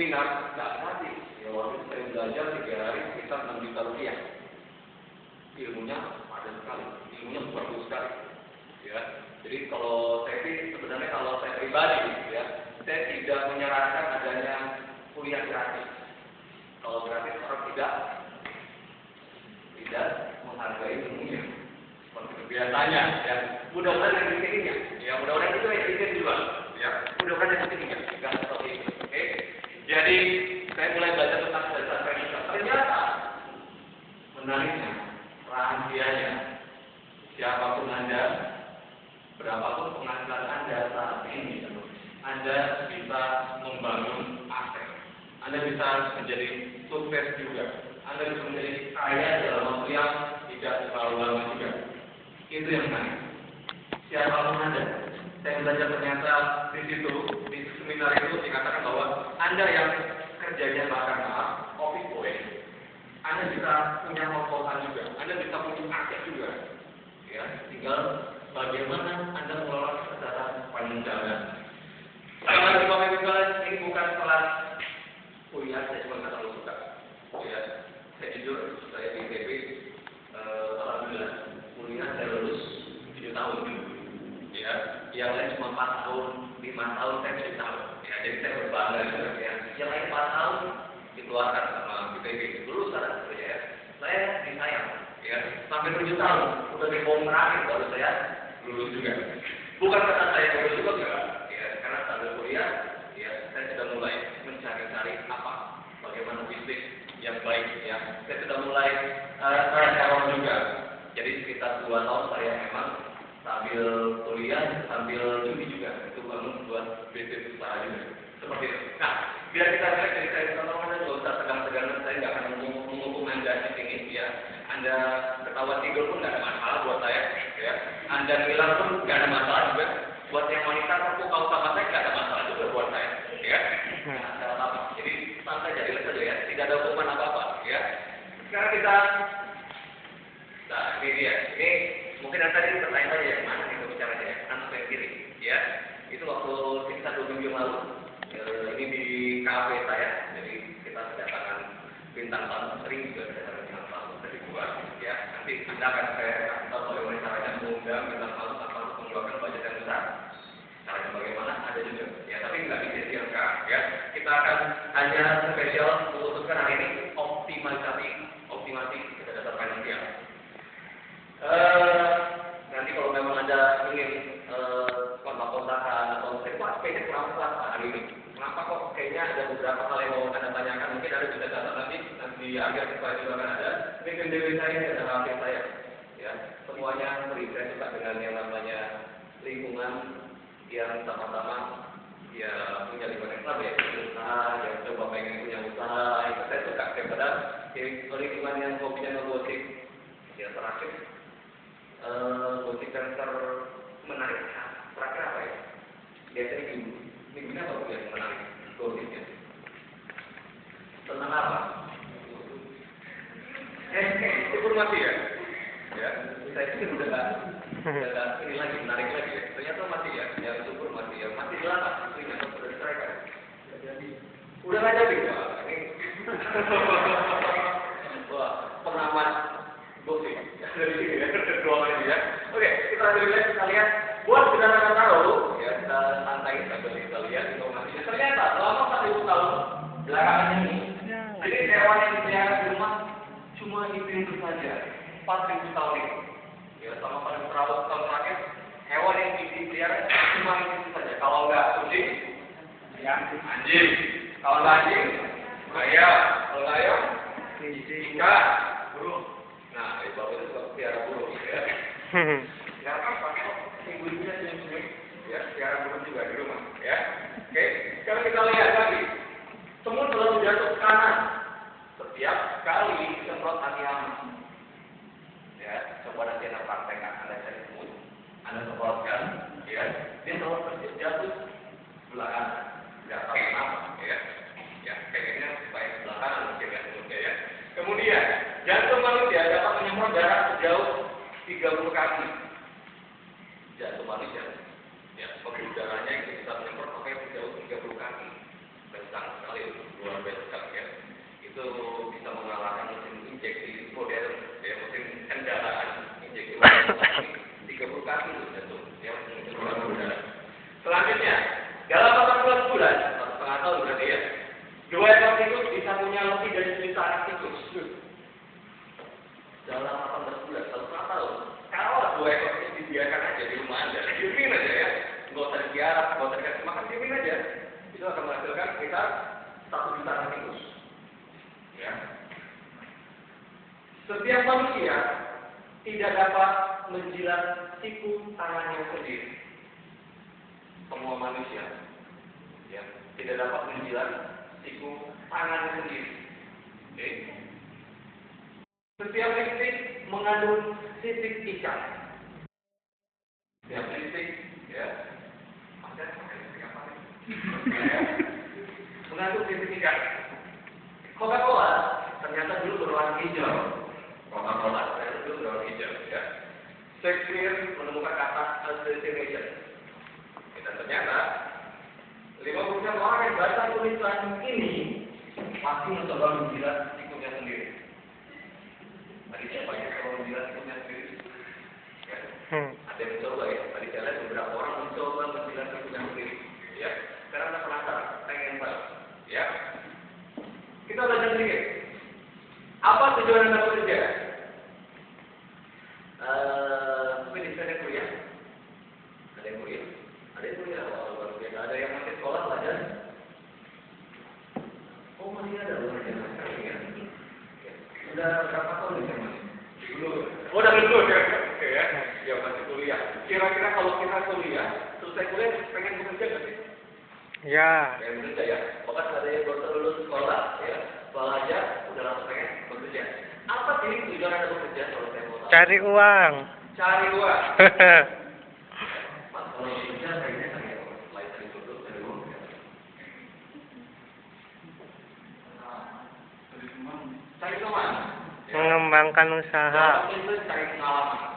seminar nggak gratis. Ya waktu itu saya belajar 3 hari sekitar 6 juta rupiah. Ilmunya padat sekali, ilmunya bagus sekali. Ya, jadi kalau saya sih sebenarnya kalau saya pribadi, ya, saya tidak menyarankan adanya kuliah gratis. Kalau gratis orang tidak menghargai ilmunya. Seperti itu biasanya, ya. Mudah-mudahan yang di sininya, ya mudah-mudahan itu yang di sini juga, ya. Mudah-mudahan yang di sininya, tidak seperti itu. Oke. Jadi saya mulai belajar tentang dasar Pranisa. Ternyata menariknya, rahasianya, siapapun Anda, berapapun penghasilan Anda saat ini, Anda bisa membangun aset. Anda bisa menjadi sukses juga. Anda bisa menjadi kaya dalam waktu yang tidak terlalu lama juga. Itu yang menarik. Siapapun Anda, saya belajar ternyata di situ, di seminar itu dikatakan bahwa Anda yang kerjanya bahkan office boy, Anda bisa punya kos-kosan juga, Anda bisa punya aset juga. Ya, tinggal bagaimana Anda mengelola secara panjang. Kalau di Bapak ini bukan kelas kuliah, saya cuma nggak terlalu suka. Ya, saya jujur, saya di ITB, alhamdulillah, kuliah saya lulus 7 tahun. Ya, yang lain cuma 4 tahun, 5 tahun, saya 7 tahun. Ya, jadi saya berbangga juga. Ya, yang lain 4 tahun dikeluarkan sama ITB. Dulu sekarang ya, saya disayang. Ya, sampai 7 tahun, udah di form terakhir baru saya lulus juga. Bukan karena saya lulus juga enggak. Ya, karena sambil kuliah, ya, saya sudah mulai mencari-cari bagaimana bisnis yang baik. Ya, saya sudah mulai trial juga. Jadi sekitar 2 tahun saya memang sambil kuliah, sambil judi juga. Itu bangun buat bisnis usaha juga. Seperti itu. Nah, biar kita lihat dari saya teman-teman nggak usah tegang-tegang, saya nggak akan menghukum Anda di sini. Ya, Anda ketawa tidur pun nggak ada masalah buat saya. Ya, Anda hilang pun nggak ada masalah juga. Buat yang wanita terpukau sama saya nggak ada masalah juga buat saya. Ya, nggak ada apa-apa. Jadi santai jadi saja ya, tidak ada hukuman apa-apa. Ya, sekarang kita, nah ini dia. Ini mungkin yang tadi pertanyaan yang mana kita bicaranya ya, anak yang kiri. Ya, itu waktu sekitar 2 minggu yang lalu. Ini di kafe saya, jadi kita kedatangan bintang tamu, sering juga kedatangan bintang tamu dari luar. Ya, nanti Anda akan saya kasih tahu bagaimana caranya mengundang bintang tamu tanpa mengeluarkan budget yang besar. Caranya bagaimana ada juga. Ya, tapi nggak di sesi yang sekarang. Ya, kita akan hanya spesial khususkan hari ini optimasi dasar finansial. Nanti kalau memang Anda ingin kontak-kontakan atau saya kayaknya kurang kuat hari ini. Kenapa kok kayaknya ada beberapa hal yang mau Anda tanyakan? Mungkin Anda bisa datang nanti di akhir slide juga akan ada. Ini kendiri saya dan hasil saya. Ya, semuanya saya suka dengan yang namanya lingkungan yang sama-sama ya punya lingkungan yang sama ya, usaha, yang coba pengen punya usaha. Itu saya suka daripada lingkungan yang hobinya ngegosip. Ya terakhir gosip yang menarik. Terakhir apa ya? Biasanya minggunya apa yang menarik gosipnya? Tentang apa? Informasi ya? Ya, saya pikir udah ini lagi menarik lagi ya. Ternyata masih ya, yang syukur masih ya, masih lama istrinya sudah diceraikan. Udah nggak jadi Pak. Ini wah pengamat gosip dari sini ya, doang aja ya. Oke, kita lihat kita lihat. Buat kita akan tahu ya, kita santai sambil kita lihat informasinya. Ternyata selama 4.000 tahun belakangan ini, jadi hewan yang dipelihara di rumah cuma itu saja. 4.000 tahun itu. Ya, selama 4.000 tahun terakhir, hewan yang dipelihara cuma itu saja. Kalau nggak kucing, ya anjing. Kalau nggak anjing, ayam. Kalau nggak ayam, ikan, burung. Nah, ibu itu suka pelihara burung ya. Ya apa? Ibu-ibunya ya, pelihara burung juga di rumah. Ya, oke. Sekarang kita lihat lagi. Semut selalu jatuh ke kanan setiap kali disemprot anti-hama. Ya, coba nanti Anda praktekkan, Anda cari semut, Anda semprotkan, ya, dia selalu jatuh sebelah kanan, nggak tahu kenapa, ya, ya, kayaknya baik sebelah kanan mungkin ya semutnya ya. Kemudian, jantung manusia dapat menyemprot darah sejauh 30 kaki. Jantung manusia, ya, pembuluh darahnya itu bisa menyemprot sampai sejauh 30 kaki, besar sekali. Dalam 18 bulan, 1,5 tahun berarti ya, 2 ekor tikus bisa punya lebih dari 1 juta anak tikus. Dalam 18 bulan, 1,5 tahun. Kalau 2 ekor tikus dibiarkan aja di rumah Anda, diemin aja ya, nggak usah dipiara, nggak usah dikasih makan, diemin aja. Itu akan menghasilkan sekitar 1 juta anak tikus. Ya. Setiap manusia tidak dapat menjilat siku tangannya sendiri. Semua manusia ya, tidak dapat menjilat siku tangannya sendiri. Oke. Setiap listrik mengandung sisik ikan. Setiap listrik ya, mengandung sisik ikan. Coca-Cola ternyata dulu berwarna hijau. Coca-Cola ternyata dulu berwarna hijau. Ya. Shakespeare menemukan kata adulteration. Dan ternyata 50% orang yang baca tulisan ini pasti mencoba menjilat sikunya sendiri. Tadi siapa yang mencoba menjilat sikunya sendiri? Ya. Ada yang mencoba ya. Tadi saya lihat beberapa orang mencoba menjilat sikunya sendiri. Ya. Sekarang anda penasaran, pengen tahu. Ya. Kita belajar sedikit. Apa tujuan anda bekerja? Mungkin di sana kuliah. Ada yang kuliah. Ada yang kuliah. Ada yang masih sekolah belajar. Oh masih ada orang yang masih ya. Sudah berapa tahun di sana? Belum. Oh udah belum ya. Oke ya. Ya masih kuliah. Kira-kira kalau kita kuliah, selesai kuliah pengen bekerja nggak sih? Ya. Pengen bekerja ya. Pokoknya ada yang baru lulus sekolah ya. Sekolah aja udah langsung pengen bekerja. Apa sih tujuan anda bekerja kalau saya mau tahu? Cari uang. Cari uang. Mas kalau bekerja kayaknya saya mulai dari dulu dari uang. Cari teman. Mengembangkan usaha. Itu cari pengalaman.